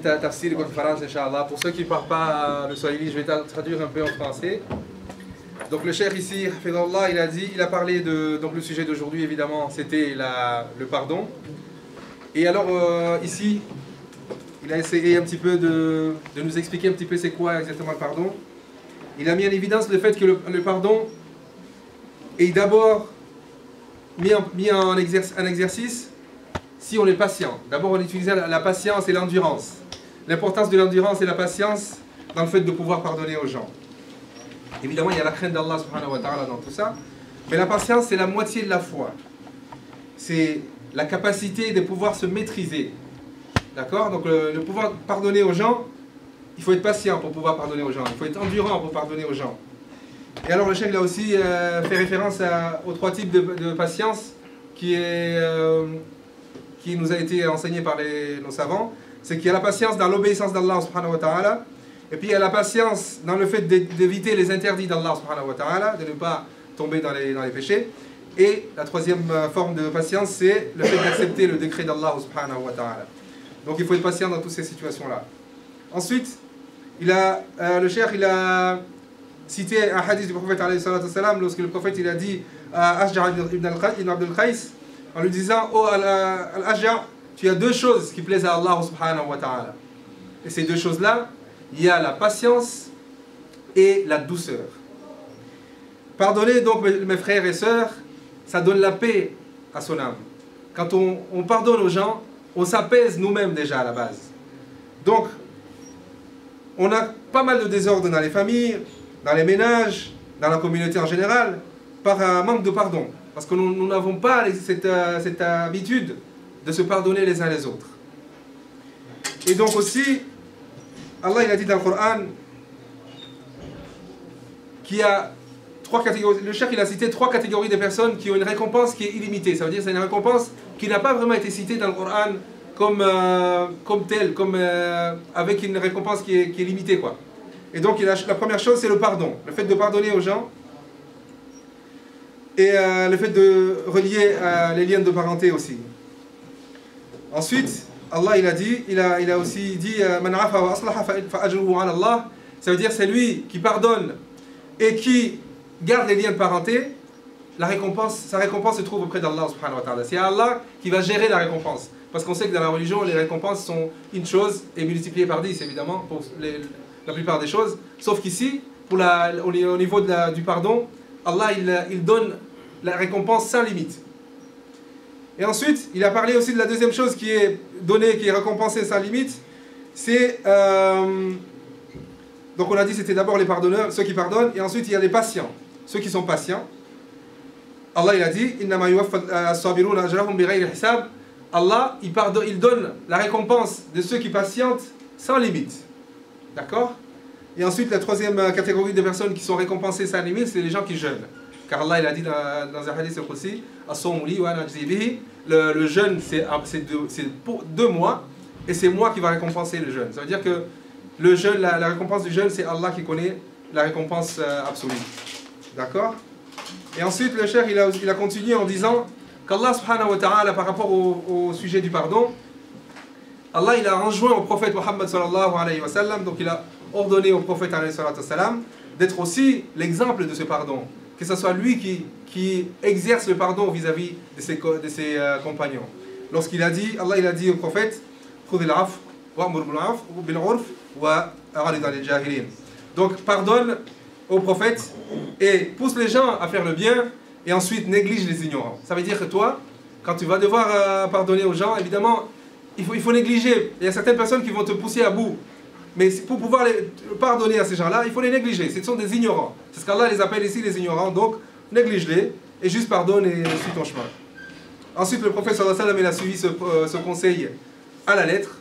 tafsir et conférence, Inch'Allah. Pour ceux qui ne parlent pas le swahili, je vais traduire un peu en français. Donc le cheikh ici, Hafidhullah, il a parlé de, donc le sujet d'aujourd'hui évidemment, c'était le pardon. Et alors ici, il a essayé un petit peu de nous expliquer un petit peu c'est quoi exactement le pardon. Il a mis en évidence le fait que le pardon est d'abord mis en exercice si on est patient. D'abord on utilise la patience et l'endurance. L'importance de l'endurance et la patience dans le fait de pouvoir pardonner aux gens. Évidemment, il y a la crainte d'Allah subhanahu wa ta'ala dans tout ça. Mais la patience, c'est la moitié de la foi. C'est la capacité de pouvoir se maîtriser. D'accord? Donc le pouvoir pardonner aux gens, il faut être patient pour pouvoir pardonner aux gens. Il faut être endurant pour pardonner aux gens. Et alors le cheikh a aussi fait référence aux trois types de patience qui nous a été enseigné par nos savants. C'est qu'il y a la patience dans l'obéissance d'Allah subhanahu wa ta'ala. Et puis il y a la patience dans le fait d'éviter les interdits d'Allah subhanahu wa ta'ala, de ne pas tomber dans les péchés. Et la troisième forme de patience, c'est le fait d'accepter le décret d'Allah subhanahu wa ta'ala. Donc il faut être patient dans toutes ces situations-là. Ensuite, le cheikh il a cité un hadith du prophète alayhi salatu wassalam, lorsque le prophète il a dit à Ashja' ibn Abdul Qais, en lui disant: oh Al-Ashja', tu as deux choses qui plaisent à Allah subhanahu wa ta'ala. Et ces deux choses-là, il y a la patience et la douceur. Pardonner donc mes frères et sœurs, ça donne la paix à son âme. Quand on pardonne aux gens, on s'apaise nous-mêmes déjà à la base. Donc, on a pas mal de désordre dans les familles, dans les ménages, dans la communauté en général, par un manque de pardon. Parce que nous n'avons pas cette habitude de se pardonner les uns les autres. Et donc aussi, Allah il a dit dans le Coran qu'il y a trois catégories. Le cheikh il a cité trois catégories de personnes qui ont une récompense qui est illimitée. Ça veut dire que c'est une récompense qui n'a pas vraiment été citée dans le Coran comme telle, avec une récompense qui est limitée, quoi. Et donc la première chose c'est le pardon, le fait de pardonner aux gens et le fait de relier les liens de parenté aussi. Ensuite, Allah il a aussi dit Man afa wa aslaha fa ajruhu ala Allah. Ça veut dire c'est lui qui pardonne et qui garde les liens de parenté. Sa récompense se trouve auprès d'Allah subhanahu wa ta'ala. C'est Allah qui va gérer la récompense. Parce qu'on sait que dans la religion, les récompenses sont une chose et multipliées par 10 évidemment pour la plupart des choses. Sauf qu'ici, au niveau du pardon, Allah il donne la récompense sans limite. Et ensuite, il a parlé aussi de la deuxième chose qui est donnée, qui est récompensée sans limite. C'est... donc on a dit c'était d'abord les pardonneurs, ceux qui pardonnent, et ensuite il y a les patients, ceux qui sont patients. Allah il a dit Innama yuwaffa as-sabiruna ajrahum bighayri hisab. Allah il donne la récompense de ceux qui patientent sans limite. D'accord? Et ensuite la troisième catégorie de personnes qui sont récompensées sans limite, c'est les gens qui jeûnent. Car Allah il a dit dans un hadith al-Qudsi le jeûne c'est pour 2 mois et c'est moi qui va récompenser le jeûne. Ça veut dire que le jeûne, la récompense du jeûne, c'est Allah qui connaît la récompense absolue. D'accord? Et ensuite le cheikh il a continué en disant qu'Allah subhanahu wa ta'ala par rapport au sujet du pardon, Allah il a enjoint au prophète Muhammad sallallahu alayhi wa sallam, donc il a ordonné au prophète alayhi wa sallam d'être aussi l'exemple de ce pardon. Que ce soit lui qui exerce le pardon vis-à-vis de ses compagnons. Lorsqu'il a dit, Allah il a dit au prophète, donc pardonne au prophète et pousse les gens à faire le bien et ensuite néglige les ignorants. Ça veut dire que toi, quand tu vas devoir pardonner aux gens, évidemment, il faut négliger. Il y a certaines personnes qui vont te pousser à bout. Mais pour pouvoir pardonner à ces gens-là, il faut les négliger. Ce sont des ignorants. C'est ce qu'Allah les appelle ici les ignorants. Donc, néglige-les et juste pardonne et suis ton chemin. Ensuite, le prophète sallallahu alayhi wa sallam il a suivi ce conseil à la lettre.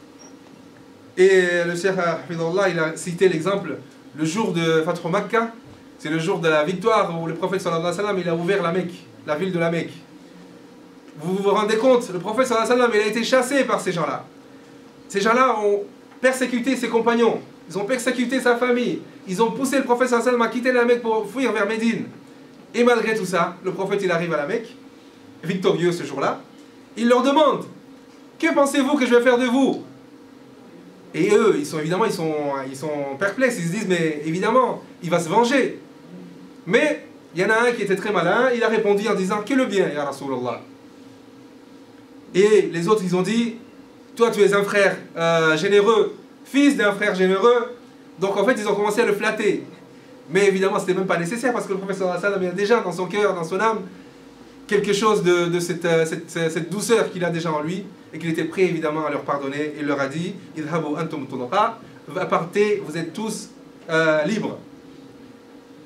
Et le cheikh Hafidhullah, il a cité l'exemple, le jour de Fathu Makkah, c'est le jour de la victoire où le prophète sallallahu alayhi wa sallam il a ouvert la Mecque, la ville de la Mecque. Vous vous rendez compte, le prophète sallallahu alayhi wa sallam il a été chassé par ces gens-là. Ces gens-là ont persécuté ses compagnons, ils ont persécuté sa famille, ils ont poussé le prophète sallallahu alayhi wa sallam à quitter la Mecque pour fuir vers Médine. Et malgré tout ça, le prophète il arrive à la Mecque, victorieux ce jour-là, il leur demande: que pensez-vous que je vais faire de vous? Et eux, évidemment, ils sont perplexes. Ils se disent, mais évidemment, il va se venger. Mais il y en a un qui était très malin. Il a répondu en disant, que le bien, ya Rasulallah. Et les autres, ils ont dit, toi, tu es un frère généreux, fils d'un frère généreux. Donc, en fait, ils ont commencé à le flatter. Mais évidemment, ce n'était même pas nécessaire parce que le professeur Hassan avait déjà dans son cœur, dans son âme, quelque chose de cette douceur qu'il a déjà en lui et qu'il était prêt évidemment à leur pardonner. Il leur a dit, idhabu antum tulaqa, partez, vous êtes tous libres.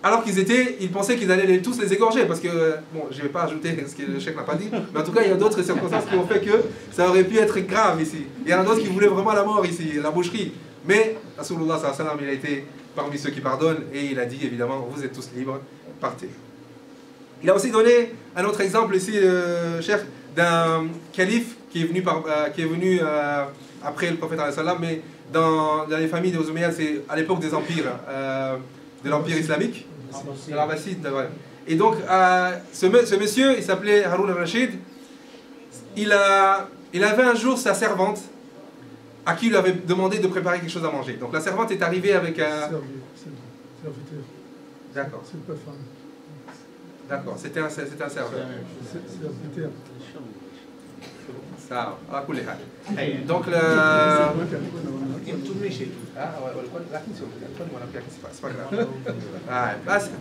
Alors ils pensaient qu'ils allaient tous les égorger parce que, bon, je ne vais pas ajouter ce que le cheikh n'a pas dit, mais en tout cas, il y a d'autres circonstances qui ont fait que ça aurait pu être grave ici. Il y en a d'autres qui voulaient vraiment la mort ici, la boucherie. Mais Rasulullah sallallahu alayhi wa sallam, il a été parmi ceux qui pardonnent et il a dit évidemment, vous êtes tous libres, partez. Il a aussi donné un autre exemple ici, cheikh, d'un calife qui est venu, après le prophète sallallahu alayhi wa sallam, mais dans les familles des Omeyyades, c'est à l'époque des empires, de l'empire islamique, de l'Abbasside. Et donc, ce monsieur, il s'appelait Haroun al-Rashid, il avait un jour sa servante à qui il avait demandé de préparer quelque chose à manger. Donc la servante est arrivée avec un... Serviteur. D'accord. C'est pas femme. D'accord, c'était un serveur. Serviteur. Ça, à couler. Donc le...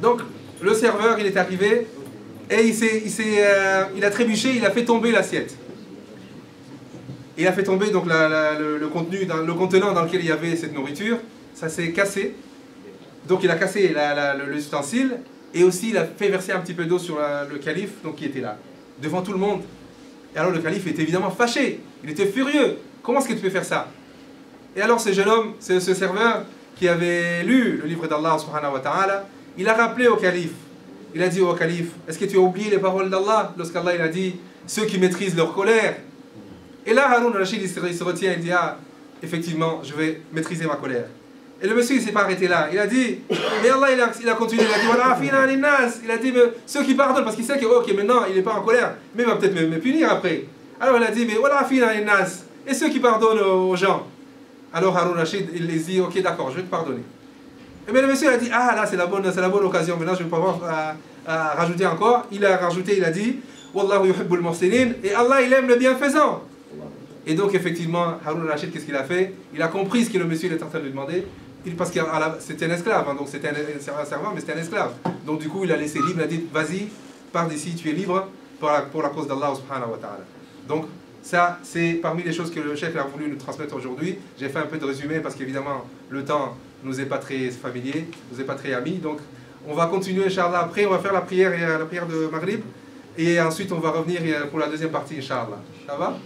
Donc le serveur, il est arrivé et il a trébuché, il a fait tomber l'assiette. Il a fait tomber donc le contenant dans lequel il y avait cette nourriture, ça s'est cassé. Donc il a cassé l'ustensile et aussi il a fait verser un petit peu d'eau sur le calife donc, qui était là, devant tout le monde. Et alors le calife était évidemment fâché, il était furieux. Comment est-ce que tu peux faire ça? Et alors ce jeune homme, ce serveur qui avait lu le livre d'Allah subhanahu wa ta'ala, il a rappelé au calife. Il a dit au calife, est-ce que tu as oublié les paroles d'Allah lorsqu'Allah il a dit, ceux qui maîtrisent leur colère. Et là, Haroun al-Rashid, il se retient, il dit, ah, effectivement, je vais maîtriser ma colère. Et le monsieur, il ne s'est pas arrêté là. Il a dit, mais Allah, il a continué, il a dit, voilà, fina linnas. Il a dit, mais ceux qui pardonnent, parce qu'il sait que, ok, maintenant, il n'est pas en colère, mais il va peut-être me punir après. Alors il a dit, mais voilà, fina linnas. Et ceux qui pardonnent aux gens. Alors Haroun al-Rashid, il les dit, ok, d'accord, je vais te pardonner. Et bien le monsieur, il a dit, ah, là, c'est la bonne occasion. Maintenant, je vais pouvoir rajouter encore. Il a rajouté, il a dit, Wallahu yuhibbul muhsinin. Et Allah, il aime le bienfaisant. Et donc effectivement, Haroun al-Rashid, qu'est-ce qu'il a fait? Il a compris ce que le monsieur était en train de lui demander, parce que c'était un esclave, hein, donc c'était un servant, mais c'était un esclave. Donc du coup, il a laissé libre, il a dit, vas-y, pars d'ici, tu es libre pour la cause d'Allah subhanahu wa ta'ala. Donc ça, c'est parmi les choses que le chef a voulu nous transmettre aujourd'hui. J'ai fait un peu de résumé parce qu'évidemment, le temps nous est pas très familier, nous est pas très ami. Donc on va continuer, Inch'Allah. Après, on va faire la prière de Maghrib. Et ensuite, on va revenir pour la deuxième partie, Inch'Allah. Ça va?